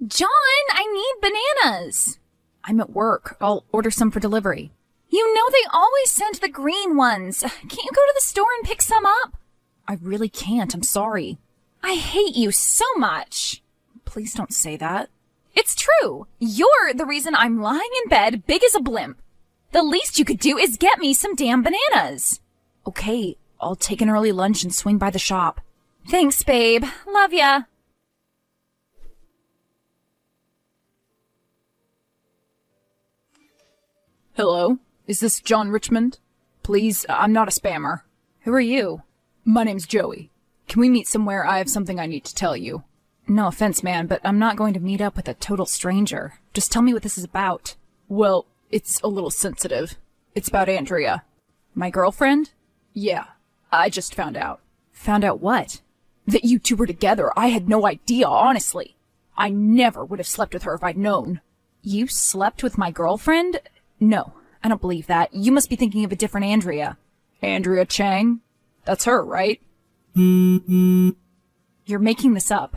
John, I need bananas. I'm at work. I'll order some for delivery. You know they always send the green ones. Can't you go to the store and pick some up? I really can't. I'm sorry. I hate you so much. Please don't say that. It's true. You're the reason I'm lying in bed big as a blimp. The least you could do is get me some damn bananas. Okay, I'll take an early lunch and swing by the shop. Thanks, babe. Love ya. Hello? Is this John Richmond? Please, I'm not a spammer. Who are you? My name's Joey. Can we meet somewhere? I have something I need to tell you. No offense, man, but I'm not going to meet up with a total stranger. Just tell me what this is about. Well, it's a little sensitive. It's about Andrea. My girlfriend? Yeah, I just found out. Found out what? That you two were together. I had no idea, honestly. I never would have slept with her if I'd known. You slept with my girlfriend? No, I don't believe that. You must be thinking of a different Andrea. Andrea Chang? That's her, right? You're making this up.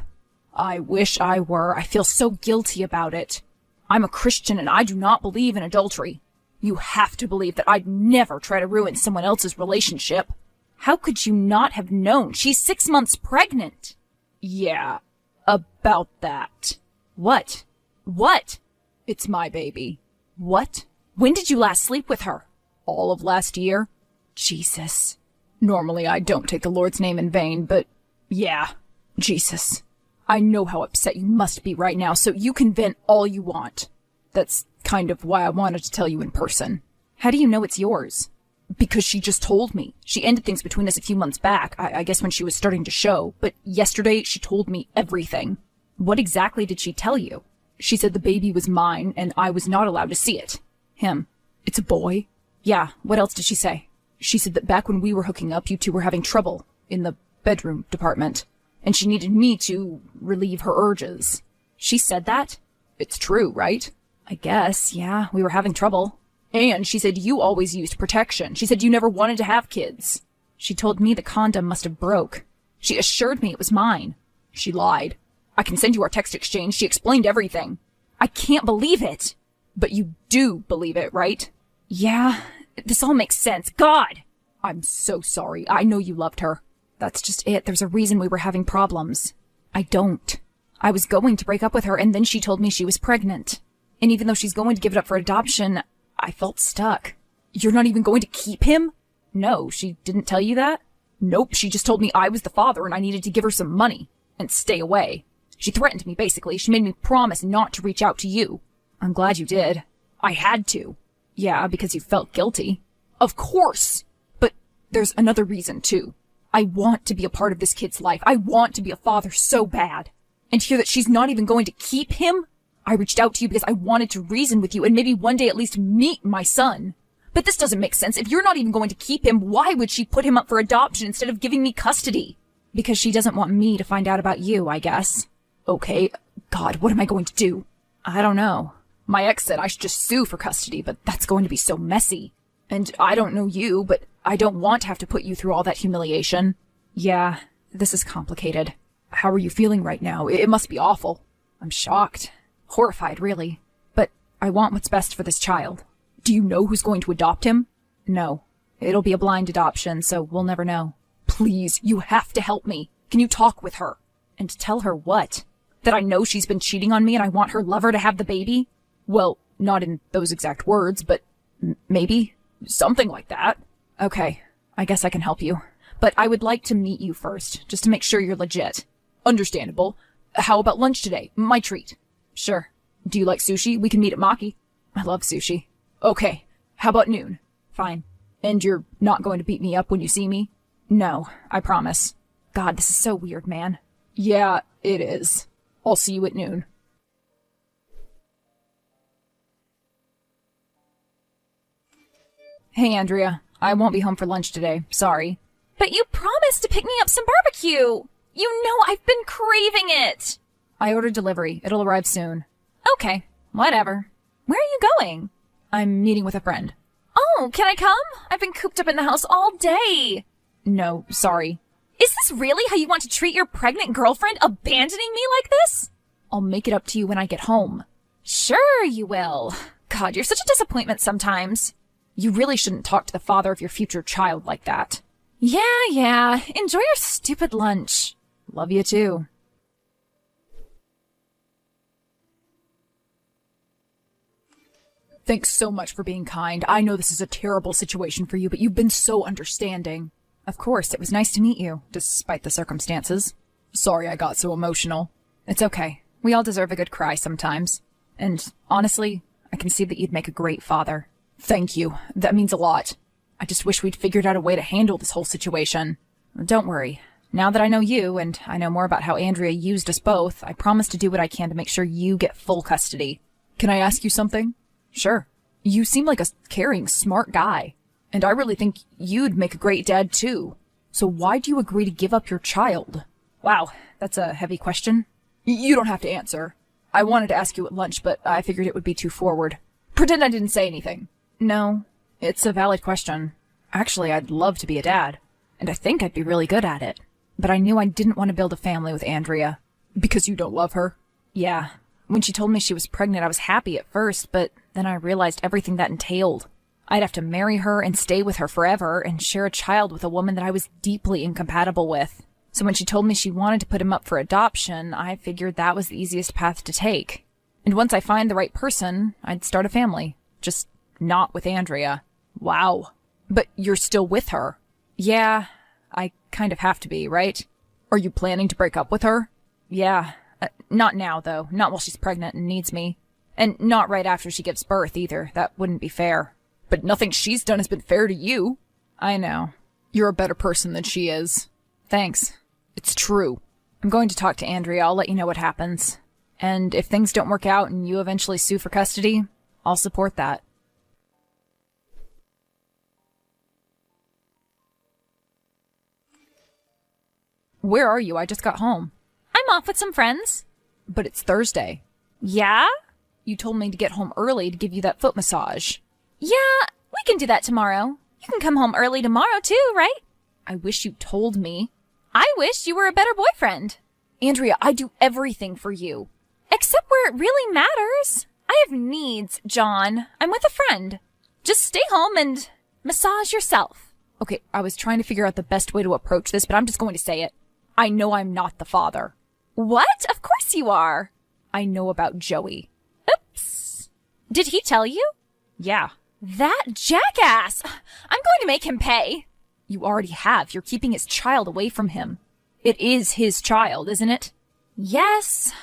I wish I were. I feel so guilty about it. I'm a Christian and I do not believe in adultery. You have to believe that I'd never try to ruin someone else's relationship. How could you not have known? She's 6 months pregnant. Yeah, about that. What? What? It's my baby. What? When did you last sleep with her? All of last year. Jesus. Normally I don't take the Lord's name in vain, but yeah, Jesus. I know how upset you must be right now, so you can vent all you want. That's kind of why I wanted to tell you in person. How do you know it's yours? Because she just told me. She ended things between us a few months back, I guess when she was starting to show, but yesterday she told me everything. What exactly did she tell you? She said the baby was mine and I was not allowed to see it. Him. It's a boy? Yeah, what else did she say? She said that back when we were hooking up, you two were having trouble in the bedroom department, and she needed me to relieve her urges. She said that? It's true, right? I guess, yeah, we were having trouble. And she said you always used protection. She said you never wanted to have kids. She told me the condom must have broke. She assured me it was mine. She lied. I can send you our text exchange. She explained everything. I can't believe it. But you do believe it, right? Yeah, this all makes sense. God! I'm so sorry. I know you loved her. That's just it. There's a reason we were having problems. I don't. I was going to break up with her, and then she told me she was pregnant. And even though she's going to give it up for adoption, I felt stuck. You're not even going to keep him? No, she didn't tell you that? Nope, she just told me I was the father and I needed to give her some money. And stay away. She threatened me, basically. She made me promise not to reach out to you. I'm glad you did. I had to. Yeah, because you felt guilty. Of course! But there's another reason, too. I want to be a part of this kid's life. I want to be a father so bad. And hear that she's not even going to keep him? I reached out to you because I wanted to reason with you and maybe one day at least meet my son. But this doesn't make sense. If you're not even going to keep him, why would she put him up for adoption instead of giving me custody? Because she doesn't want me to find out about you, I guess. Okay. God, what am I going to do? I don't know. My ex said I should just sue for custody, but that's going to be so messy. And I don't know you, but I don't want to have to put you through all that humiliation. Yeah, this is complicated. How are you feeling right now? It must be awful. I'm shocked. Horrified, really. But I want what's best for this child. Do you know who's going to adopt him? No. It'll be a blind adoption, so we'll never know. Please, you have to help me. Can you talk with her? And tell her what? That I know she's been cheating on me and I want her lover to have the baby? Well, not in those exact words, but maybe. Something like that. Okay, I guess I can help you. But I would like to meet you first, just to make sure you're legit. Understandable. How about lunch today? My treat. Sure. Do you like sushi? We can meet at Maki. I love sushi. Okay. How about noon? Fine. And you're not going to beat me up when you see me? No, I promise. God, this is so weird, man. Yeah, it is. I'll see you at noon. Hey, Andrea. I won't be home for lunch today. Sorry. But you promised to pick me up some barbecue. You know I've been craving it. I ordered delivery. It'll arrive soon. Okay, whatever. Where are you going? I'm meeting with a friend. Oh, can I come? I've been cooped up in the house all day. No, sorry. Is this really how you want to treat your pregnant girlfriend, abandoning me like this? I'll make it up to you when I get home. Sure you will. God, you're such a disappointment sometimes. You really shouldn't talk to the father of your future child like that. Yeah. Enjoy your stupid lunch. Love you too. Thanks so much for being kind. I know this is a terrible situation for you, but you've been so understanding. Of course, it was nice to meet you, despite the circumstances. Sorry I got so emotional. It's okay. We all deserve a good cry sometimes. And honestly, I can see that you'd make a great father. Thank you. That means a lot. I just wish we'd figured out a way to handle this whole situation. Don't worry. Now that I know you, and I know more about how Andrea used us both, I promise to do what I can to make sure you get full custody. Can I ask you something? Sure. You seem like a caring, smart guy. And I really think you'd make a great dad too. So why do you agree to give up your child? Wow, that's a heavy question. You don't have to answer. I wanted to ask you at lunch, but I figured it would be too forward. Pretend I didn't say anything. No, it's a valid question. Actually, I'd love to be a dad, and I think I'd be really good at it. But I knew I didn't want to build a family with Andrea. Because you don't love her? Yeah. When she told me she was pregnant, I was happy at first, but then I realized everything that entailed. I'd have to marry her and stay with her forever and share a child with a woman that I was deeply incompatible with. So when she told me she wanted to put him up for adoption, I figured that was the easiest path to take. And once I find the right person, I'd start a family. Just not with Andrea. Wow. But you're still with her. Yeah, I kind of have to be, right? Are you planning to break up with her? Yeah. Not now, though. Not while she's pregnant and needs me. And not right after she gives birth, either. That wouldn't be fair. But nothing she's done has been fair to you. I know. You're a better person than she is. Thanks. It's true. I'm going to talk to Andrea. I'll let you know what happens. And if things don't work out and you eventually sue for custody, I'll support that. Where are you? I just got home. I'm off with some friends. But it's Thursday. Yeah? You told me to get home early to give you that foot massage. Yeah, we can do that tomorrow. You can come home early tomorrow too, right? I wish you told me. I wish you were a better boyfriend. Andrea, I do everything for you. Except where it really matters. I have needs, John. I'm with a friend. Just stay home and massage yourself. Okay, I was trying to figure out the best way to approach this, but I'm just going to say it. I know I'm not the father. What? Of course you are. I know about Joey. Oops. Did he tell you? Yeah. That jackass! I'm going to make him pay. You already have. You're keeping his child away from him. It is his child, isn't it? Yes.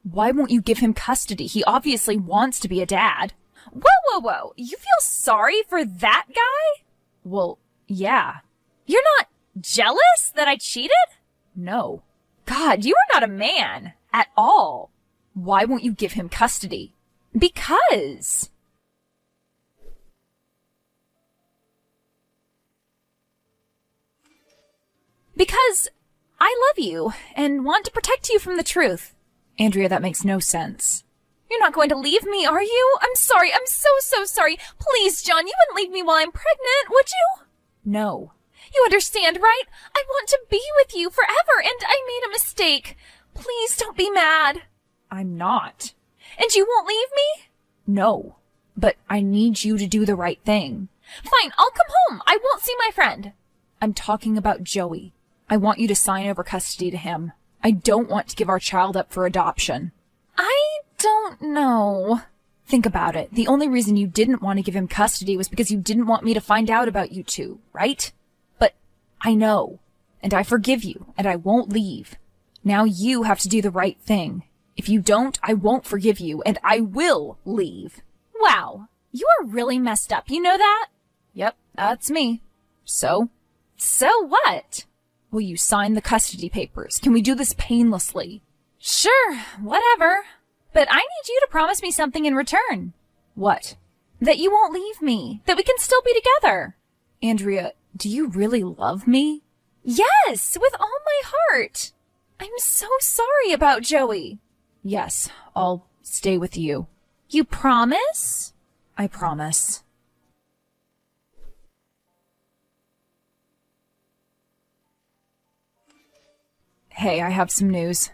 Why won't you give him custody? He obviously wants to be a dad. Whoa. You feel sorry for that guy? Well, yeah. You're not jealous that I cheated? No. God, you are not a man. At all. Why won't you give him custody? Because I love you and want to protect you from the truth. Andrea, that makes no sense. You're not going to leave me, are you? I'm sorry. I'm so sorry. Please, John, you wouldn't leave me while I'm pregnant, would you? No. You understand, right? I want to be with you forever, and I made a mistake. Please don't be mad. I'm not. And you won't leave me? No. But I need you to do the right thing. Fine, I'll come home. I won't see my friend. I'm talking about Joey. I want you to sign over custody to him. I don't want to give our child up for adoption. I don't know. Think about it. The only reason you didn't want to give him custody was because you didn't want me to find out about you two, right? But I know. And I forgive you, and I won't leave. Now you have to do the right thing. If you don't, I won't forgive you, and I will leave. Wow. You are really messed up, you know that? Yep, that's me. So? So what? Will you sign the custody papers? Can we do this painlessly? Sure, whatever. But I need you to promise me something in return. What? That you won't leave me. That we can still be together. Andrea, do you really love me? Yes, with all my heart. I'm so sorry about Joey. Yes, I'll stay with you. You promise? I promise. Hey, I have some news.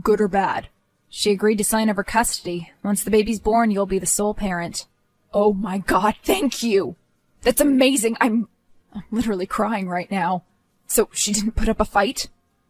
Good or bad? She agreed to sign over custody. Once the baby's born, you'll be the sole parent. Oh my God, thank you. That's amazing. I'm literally crying right now. So she didn't put up a fight?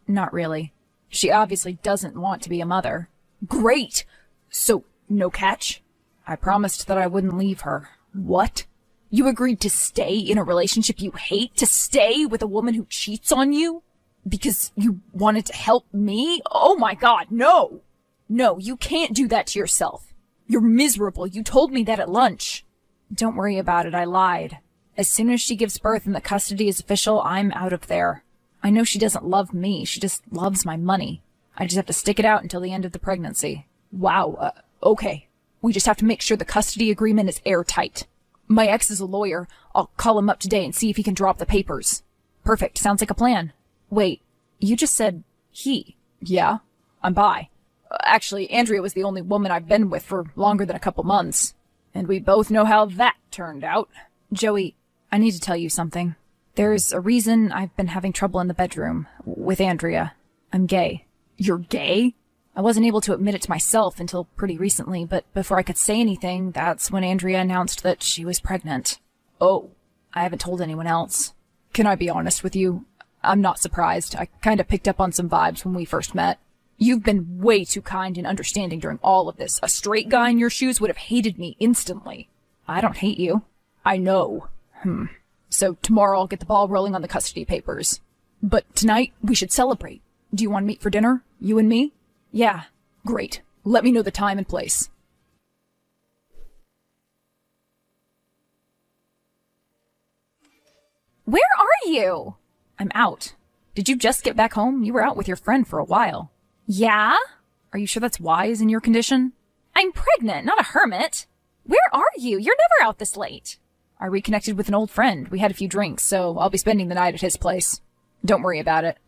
Not really. She obviously doesn't want to be a mother. Great. So, no catch? I promised that I wouldn't leave her. What? You agreed to stay in a relationship you hate? To stay with a woman who cheats on you? Because you wanted to help me? Oh my God, no! No, you can't do that to yourself. You're miserable. You told me that at lunch. Don't worry about it, I lied. As soon as she gives birth and the custody is official, I'm out of there. I know she doesn't love me, she just loves my money. I just have to stick it out until the end of the pregnancy. Wow, okay. We just have to make sure the custody agreement is airtight. My ex is a lawyer. I'll call him up today and see if he can drop the papers. Perfect, sounds like a plan. Wait, you just said he. Yeah, I'm bi. Actually, Andrea was the only woman I've been with for longer than a couple months. And we both know how that turned out. Joey, I need to tell you something. There's a reason I've been having trouble in the bedroom with Andrea. I'm gay. You're gay? I wasn't able to admit it to myself until pretty recently, but before I could say anything, that's when Andrea announced that she was pregnant. Oh. I haven't told anyone else. Can I be honest with you? I'm not surprised. I kind of picked up on some vibes when we first met. You've been way too kind and understanding during all of this. A straight guy in your shoes would have hated me instantly. I don't hate you. I know. So tomorrow I'll get the ball rolling on the custody papers. But tonight we should celebrate. Do you want to meet for dinner? You and me? Yeah. Great. Let me know the time and place. Where are you? I'm out. Did you just get back home? You were out with your friend for a while. Yeah? Are you sure that's wise in your condition? I'm pregnant, not a hermit. Where are you? You're never out this late. I reconnected with an old friend. We had a few drinks, so I'll be spending the night at his place. Don't worry about it.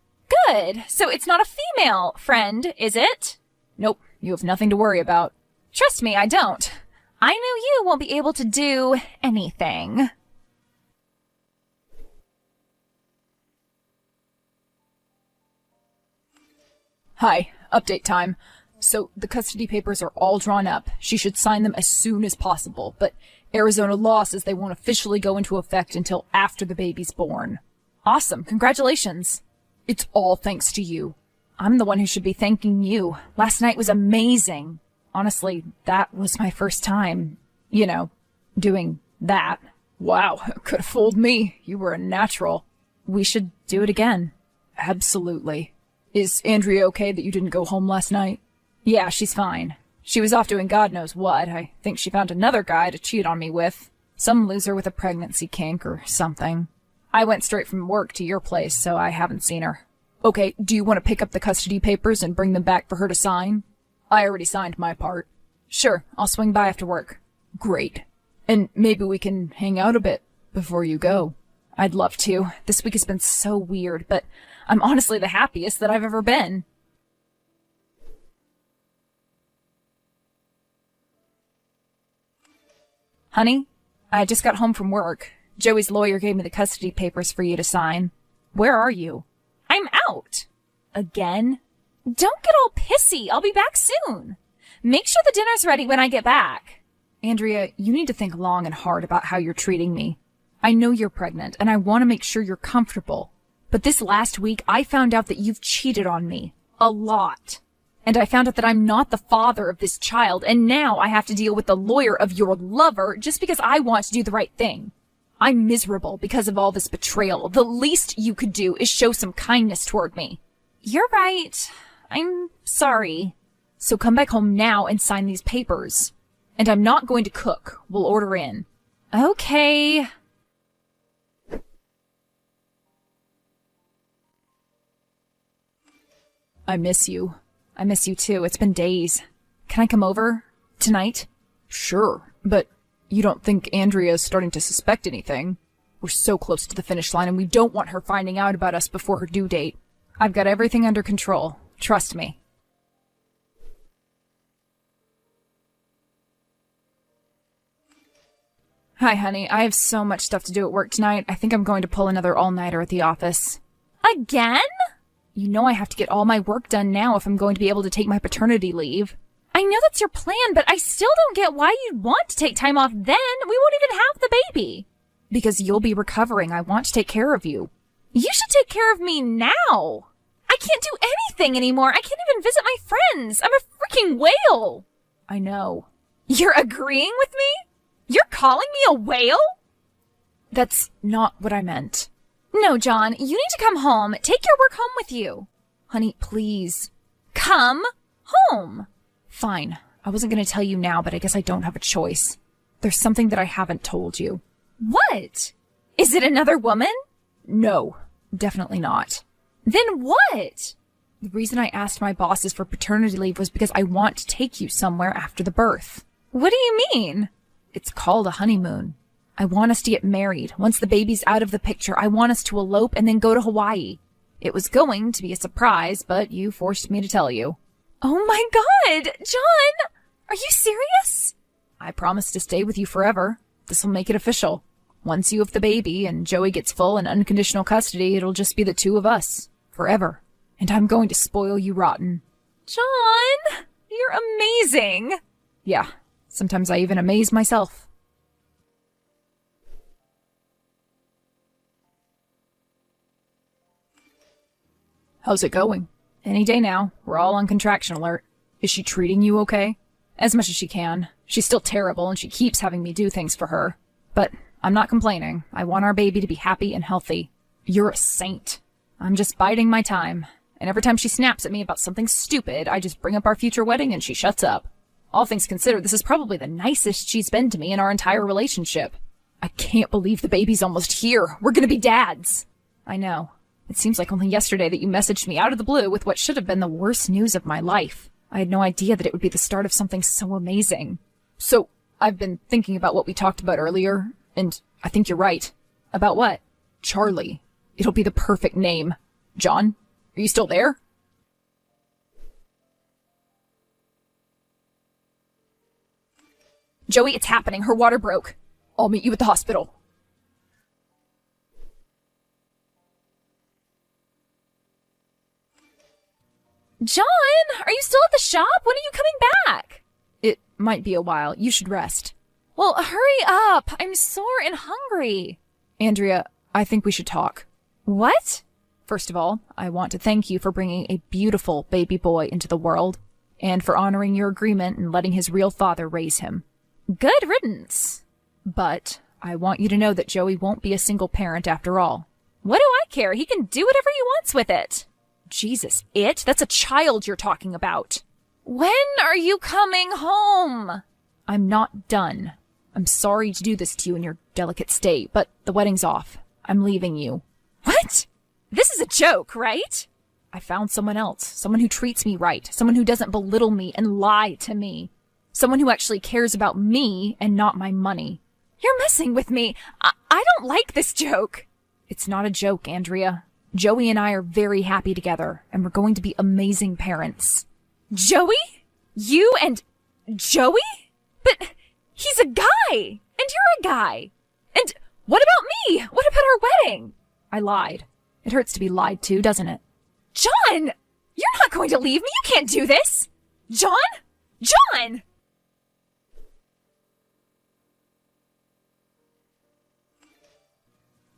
Good. So it's not a female friend, is it? Nope. You have nothing to worry about. Trust me, I don't. I know you won't be able to do anything. Hi. Update time. So the custody papers are all drawn up. She should sign them as soon as possible, but Arizona law says they won't officially go into effect until after the baby's born. Awesome. Congratulations. It's all thanks to you. I'm the one who should be thanking you. Last night was amazing. Honestly, that was my first time, doing that. Wow, could have fooled me. You were a natural. We should do it again. Absolutely. Is Andrea okay that you didn't go home last night? Yeah, she's fine. She was off doing God knows what. I think she found another guy to cheat on me with. Some loser with a pregnancy kink or something. I went straight from work to your place, so I haven't seen her. Okay, do you want to pick up the custody papers and bring them back for her to sign? I already signed my part. Sure, I'll swing by after work. Great. And maybe we can hang out a bit before you go. I'd love to. This week has been so weird, but I'm honestly the happiest that I've ever been. Honey, I just got home from work. Joey's lawyer gave me the custody papers for you to sign. Where are you? I'm out. Again? Don't get all pissy. I'll be back soon. Make sure the dinner's ready when I get back. Andrea, you need to think long and hard about how you're treating me. I know you're pregnant, and I want to make sure you're comfortable. But this last week, I found out that you've cheated on me. A lot. And I found out that I'm not the father of this child, and now I have to deal with the lawyer of your lover just because I want to do the right thing. I'm miserable because of all this betrayal. The least you could do is show some kindness toward me. You're right. I'm sorry. So come back home now and sign these papers. And I'm not going to cook. We'll order in. Okay. I miss you. I miss you too. It's been days. Can I come over? Tonight? Sure, but you don't think Andrea's starting to suspect anything? We're so close to the finish line and we don't want her finding out about us before her due date. I've got everything under control. Trust me. Hi, honey. I have so much stuff to do at work tonight. I think I'm going to pull another all-nighter at the office. Again? You know I have to get all my work done now if I'm going to be able to take my paternity leave. I know that's your plan, but I still don't get why you'd want to take time off then. We won't even have the baby. Because you'll be recovering. I want to take care of you. You should take care of me now. I can't do anything anymore. I can't even visit my friends. I'm a freaking whale. I know. You're agreeing with me? You're calling me a whale? That's not what I meant. No, John, you need to come home. Take your work home with you. Honey, please. Come home. Fine. I wasn't going to tell you now, but I guess I don't have a choice. There's something that I haven't told you. What? Is it another woman? No, definitely not. Then what? The reason I asked my bosses for paternity leave was because I want to take you somewhere after the birth. What do you mean? It's called a honeymoon. I want us to get married. Once the baby's out of the picture, I want us to elope and then go to Hawaii. It was going to be a surprise, but you forced me to tell you. Oh my God, John! Are you serious? I promise to stay with you forever. This'll make it official. Once you have the baby and Joey gets full and unconditional custody, it'll just be the two of us. Forever. And I'm going to spoil you rotten. John! You're amazing! Yeah, sometimes I even amaze myself. How's it going? Any day now. We're all on contraction alert. Is she treating you okay? As much as she can. She's still terrible and she keeps having me do things for her. But I'm not complaining. I want our baby to be happy and healthy. You're a saint. I'm just biding my time. And every time she snaps at me about something stupid, I just bring up our future wedding and she shuts up. All things considered, this is probably the nicest she's been to me in our entire relationship. I can't believe the baby's almost here. We're gonna be dads. I know. It seems like only yesterday that you messaged me out of the blue with what should have been the worst news of my life. I had no idea that it would be the start of something so amazing. So, I've been thinking about what we talked about earlier, and I think you're right. About what? Charlie. It'll be the perfect name. John, are you still there? Joey, it's happening. Her water broke. I'll meet you at the hospital. John, are you still at the shop? When are you coming back? It might be a while. You should rest. Well, hurry up. I'm sore and hungry. Andrea, I think we should talk. What? First of all, I want to thank you for bringing a beautiful baby boy into the world, and for honoring your agreement and letting his real father raise him. Good riddance. But I want you to know that Joey won't be a single parent after all. What do I care? He can do whatever he wants with it. Jesus, it? That's a child you're talking about. When are you coming home? I'm not done. I'm sorry to do this to you in your delicate state, but the wedding's off. I'm leaving you. What? This is a joke, right? I found someone else. Someone who treats me right. Someone who doesn't belittle me and lie to me. Someone who actually cares about me and not my money. You're messing with me. I don't like this joke. It's not a joke, Andrea. Joey and I are very happy together, and we're going to be amazing parents. Joey? You and Joey? But he's a guy, and you're a guy. And what about me? What about our wedding? I lied. It hurts to be lied to, doesn't it? John! You're not going to leave me. You can't do this. John? John!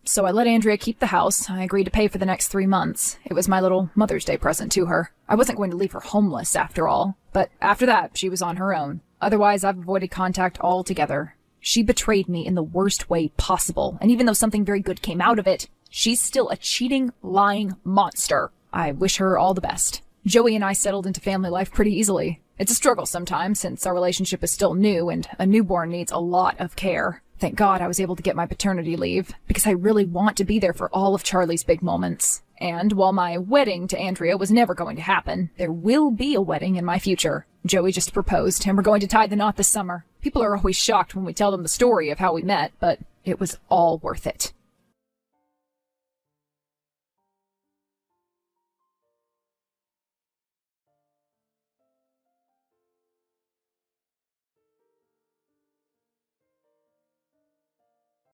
So I let Andrea keep the house. I agreed to pay for the next 3 months. It was my little Mother's Day present to her. I wasn't going to leave her homeless, after all. But after that, she was on her own. Otherwise, I've avoided contact altogether. She betrayed me in the worst way possible, and even though something very good came out of it, she's still a cheating, lying monster. I wish her all the best. Joey and I settled into family life pretty easily. It's a struggle sometimes, since our relationship is still new, and a newborn needs a lot of care. Thank God I was able to get my paternity leave, because I really want to be there for all of Charlie's big moments. And while my wedding to Andrea was never going to happen, there will be a wedding in my future. Joey just proposed, and we're going to tie the knot this summer. People are always shocked when we tell them the story of how we met, but it was all worth it.